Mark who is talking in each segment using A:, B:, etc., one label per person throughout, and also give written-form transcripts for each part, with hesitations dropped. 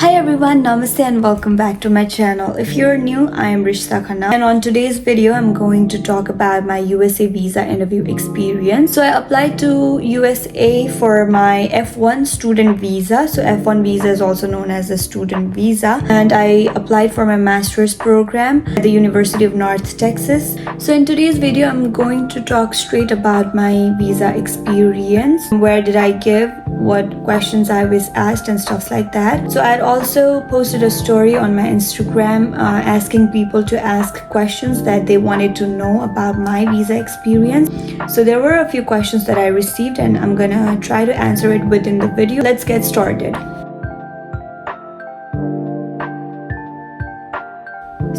A: Hi everyone, namaste and welcome back to my channel. If you're new, I am Rishta Khanna, and on today's video I'm going to talk about my USA visa interview experience. So I applied to USA for my F1 student visa. So F1 visa is also known as a student visa, and I applied for my master's program at the University of North Texas. So in today's video I'm going to talk straight about my visa experience. Where did I give, what questions I was asked and stuff like that. So I'd also posted a story on my Instagram asking people to ask questions that they wanted to know about my visa experience. So there were a few questions that I received and I'm gonna try to answer it within the video. Let's get started.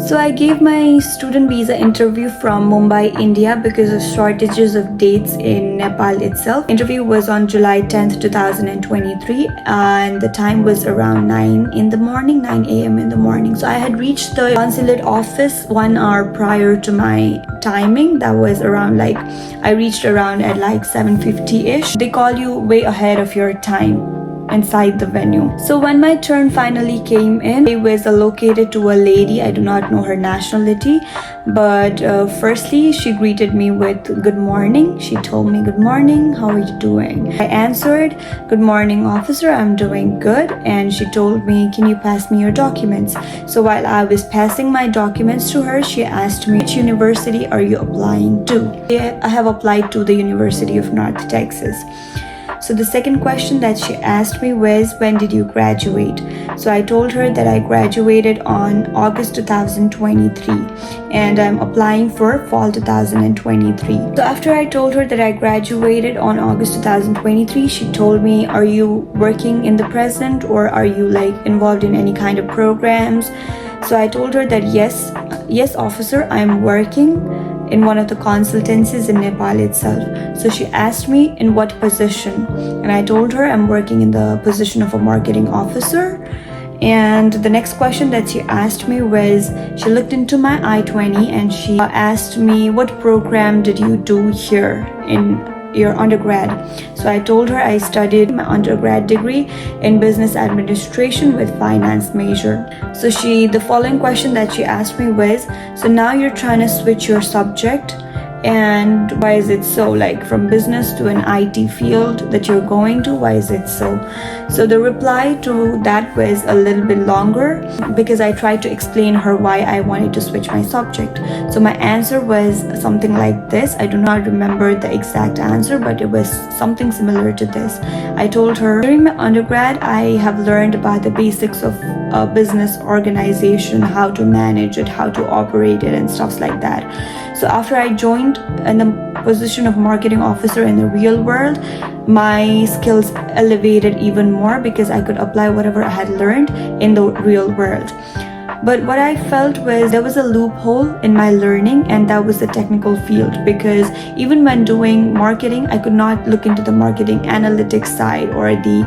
A: So I gave my student visa interview from Mumbai, India because of shortages of dates in Nepal itself. Interview was on July 10th, 2023 and the time was around 9 a.m. in the morning. So I had reached the consulate office 1 hour prior to my timing. That was around I reached around at 7:50-ish. They call you way ahead of your time inside the venue. So when my turn finally came in, it was allocated to a lady. I do not know her nationality, but firstly she greeted me with good morning. She told me, good morning, how are you doing? I answered, good morning officer, I'm doing good. And she told me, can you pass me your documents? So while I was passing my documents to her, she asked me, which university are you applying to? I have applied to the University of North Texas. So the second question that she asked me was, when did you graduate? So I told her that I graduated on August 2023 and I'm applying for fall 2023. So after I told her that I graduated on August 2023, she told me, are you working in the present or are you involved in any kind of programs? So I told her that yes officer, I'm working in one of the consultancies in Nepal itself. So she asked me in what position, and I told her I'm working in the position of a marketing officer. And the next question that she asked me was, she looked into my I-20 and she asked me, what program did you do here in your undergrad? So I told her I studied my undergrad degree in business administration with finance major. So the following question that she asked me was, so now you're trying to switch your subject, and why is it so? From business to an IT field that you're going to, why is it so? So the reply to that was a little bit longer because I tried to explain her why I wanted to switch my subject. So my answer was something like this. I do not remember the exact answer, but it was something similar to this. I told her, during my undergrad, I have learned about the basics of business organization, how to manage it, how to operate it, and stuff like that. So after I joined in the position of marketing officer in the real world, my skills elevated even more because I could apply whatever I had learned in the real world. But what I felt was there was a loophole in my learning, and that was the technical field, because even when doing marketing, I could not look into the marketing analytics side or the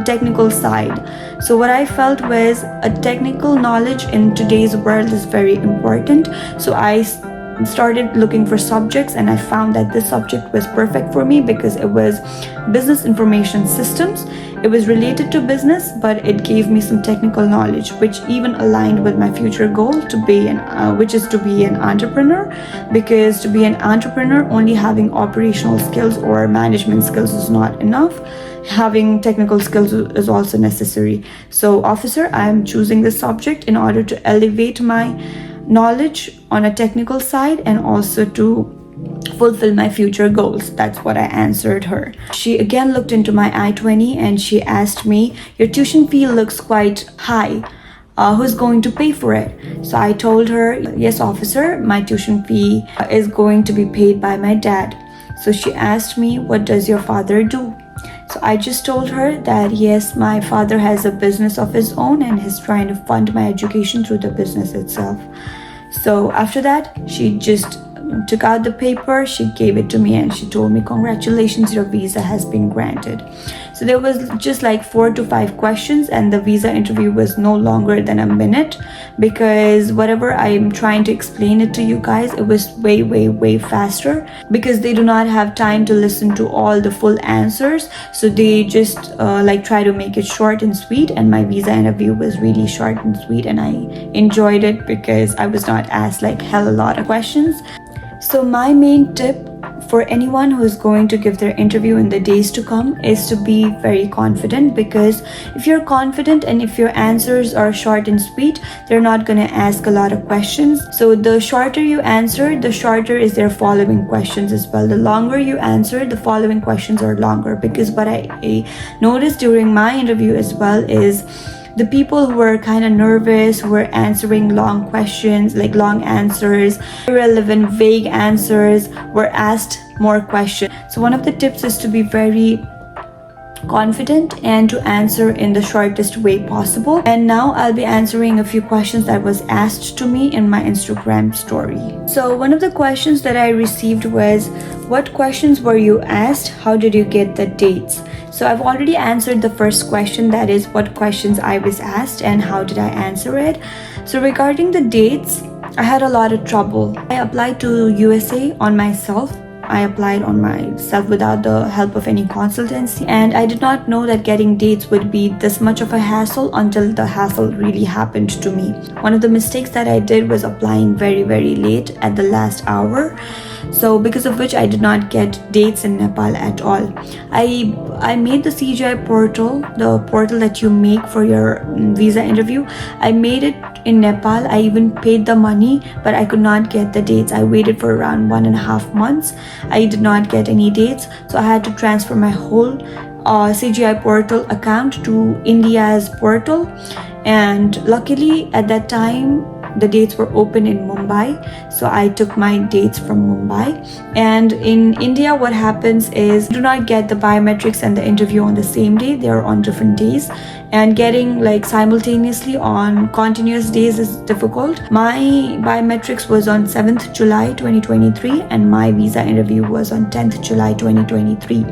A: technical side. So what I felt was a technical knowledge in today's world is very important. So I started looking for subjects and I found that this subject was perfect for me because it was business information systems. It was related to business, but it gave me some technical knowledge which even aligned with my future goal which is to be an entrepreneur, because to be an entrepreneur only having operational skills or management skills is not enough. Having technical skills is also necessary. So officer, I am choosing this subject in order to elevate my knowledge on a technical side and also to fulfill my future goals. That's what I answered her. She again looked into my I-20 and she asked me, your tuition fee looks quite high. Who's going to pay for it? So I told her, yes officer, my tuition fee is going to be paid by my dad. So she asked me, what does your father do? So I just told her that yes, my father has a business of his own and he's trying to fund my education through the business itself. So after that, she just took out the paper, she gave it to me and she told me, congratulations, your visa has been granted. So there was just like 4 to 5 questions, and the visa interview was no longer than a minute, because whatever I'm trying to explain it to you guys, it was way faster, because they do not have time to listen to all the full answers. So they just like try to make it short and sweet, and my visa interview was really short and sweet, and I enjoyed it because I was not asked like hell a lot of questions. So my main tip for anyone who is going to give their interview in the days to come is to be very confident, because if you're confident and if your answers are short and sweet, they're not going to ask a lot of questions. So the shorter you answer, the shorter is their following questions as well. The longer you answer, the following questions are longer, because what I noticed during my interview as well is the people who were kind of nervous, who were answering long questions, like long answers, irrelevant, vague answers, were asked more questions. So one of the tips is to be very confident and to answer in the shortest way possible. And now I'll be answering a few questions that was asked to me in my Instagram story. So one of the questions that I received was, what questions were you asked? How did you get the dates? So I've already answered the first question, that is what questions I was asked and how did I answer it. So regarding the dates, I had a lot of trouble. I applied to USA on myself. I applied on myself without the help of any consultancy, and I did not know that getting dates would be this much of a hassle until the hassle really happened to me. One of the mistakes that I did was applying very late at the last hour. So because of which I did not get dates in Nepal at all. I made the CGI portal, the portal that you make for your visa interview. I made it in Nepal. I even paid the money, but I could not get the dates. I waited for around 1.5 months. I did not get any dates, so I had to transfer my whole CGI portal account to India's portal. And luckily at that time the dates were open in Mumbai, so I took my dates from Mumbai. And in India, what happens is you do not get the biometrics and the interview on the same day. They are on different days, and getting like simultaneously on continuous days is difficult. My biometrics was on 7th July 2023 and my visa interview was on 10th July 2023.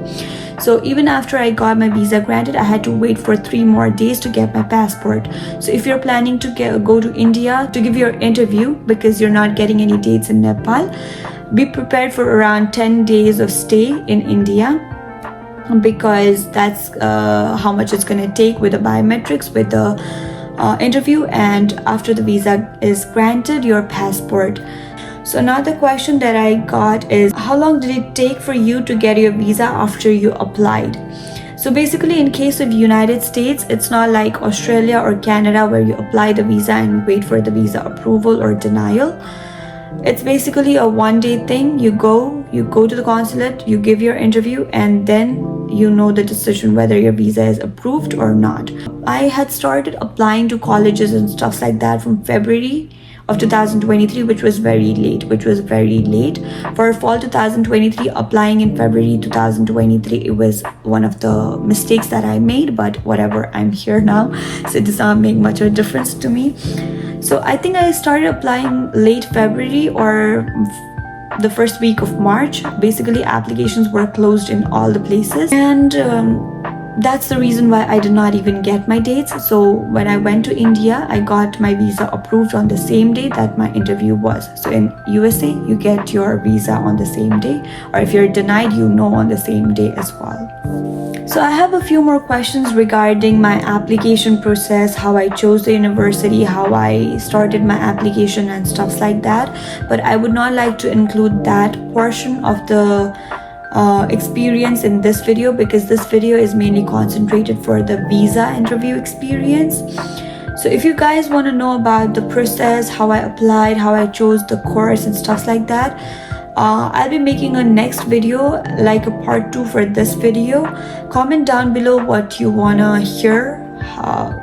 A: So even after I got my visa granted, I had to wait for 3 more days to get my passport. So if you're planning to go to India to give your interview because you're not getting any dates in Nepal, be prepared for around 10 days of stay in India, because that's how much it's going to take with the biometrics, with the interview, and after the visa is granted, your passport. So another question that I got is, how long did it take for you to get your visa after you applied? So basically, in case of United States, it's not like Australia or Canada where you apply the visa and wait for the visa approval or denial. It's basically a 1-day thing. You go to the consulate, you give your interview, and then you know the decision whether your visa is approved or not. I had started applying to colleges and stuff like that from February of 2023, which was very late. For fall 2023, applying in February 2023, it was one of the mistakes that I made, but whatever, I'm here now, so it does not make much of a difference to me. So I think I started applying late February or the first week of March. Basically, applications were closed in all the places, and that's the reason why I did not even get my dates. So when I went to India, I got my visa approved on the same day that my interview was. So in USA, you get your visa on the same day, or if you're denied, you know on the same day as well. So I have a few more questions regarding my application process, how I chose the university, how I started my application and stuff like that. But I would not like to include that portion of the experience in this video, because this video is mainly concentrated for the visa interview experience. So if you guys want to know about the process, how I applied, how I chose the course and stuff like that, I'll be making a next video, like a part 2 for this video. Comment down below what you wanna hear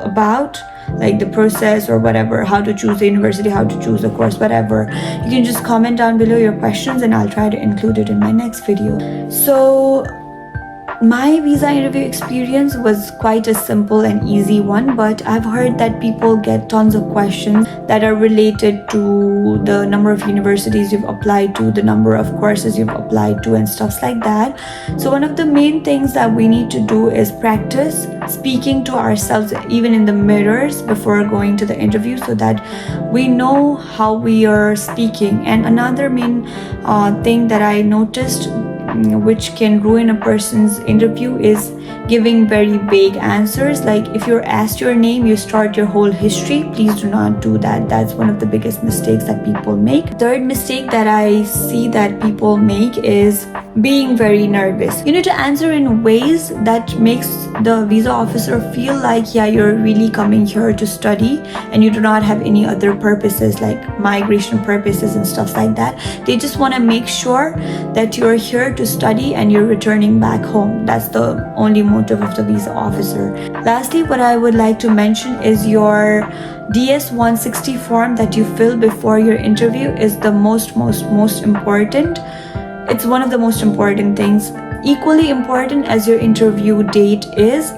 A: about, like the process or whatever, how to choose the university, how to choose the course, whatever. You can just comment down below your questions and I'll try to include it in my next video. So My visa interview experience was quite a simple and easy one, but I've heard that people get tons of questions that are related to the number of universities you've applied to, the number of courses you've applied to, and stuff like that. So one of the main things that we need to do is practice speaking to ourselves even in the mirrors before going to the interview, so that we know how we are speaking. And another main thing that I noticed which can ruin a person's interview is giving very vague answers. Like if you're asked your name, you start your whole history. Please do not do that. That's one of the biggest mistakes that people make. Third mistake that I see that people make is being very nervous. You need to answer in ways that makes the visa officer feel like, yeah, you're really coming here to study and you do not have any other purposes like migration purposes and stuff like that. They just want to make sure that you're here to study and you're returning back home. That's the only motive of the visa officer. Lastly, what I would like to mention is your DS-160 form that you fill before your interview is the most important. It's one of the most important things, equally important as your interview date is.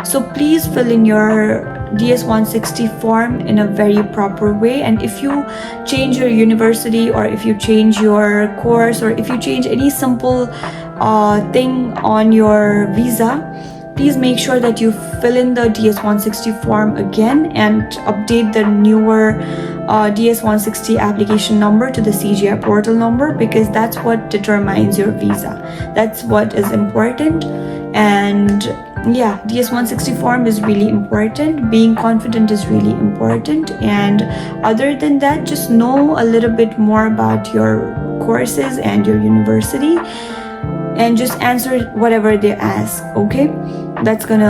A: So please fill in your DS-160 form in a very proper way. And if you change your university, or if you change your course, or if you change any simple thing on your visa, please make sure that you fill in the DS-160 form again and update the newer DS-160 application number to the CGI portal number, because that's what determines your visa. That's what is important. And yeah, DS-160 form is really important. Being confident is really important. And other than that, just know a little bit more about your courses and your university, and just answer whatever they ask. Okay, that's the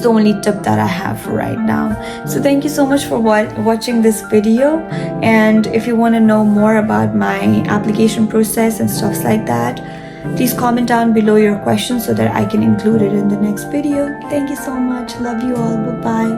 A: only tip that I have for right now. So thank you so much for watching this video. And if you want to know more about my application process and stuff like that, please comment down below your questions so that I can include it in the next video. Thank you so much. Love you all. Bye bye.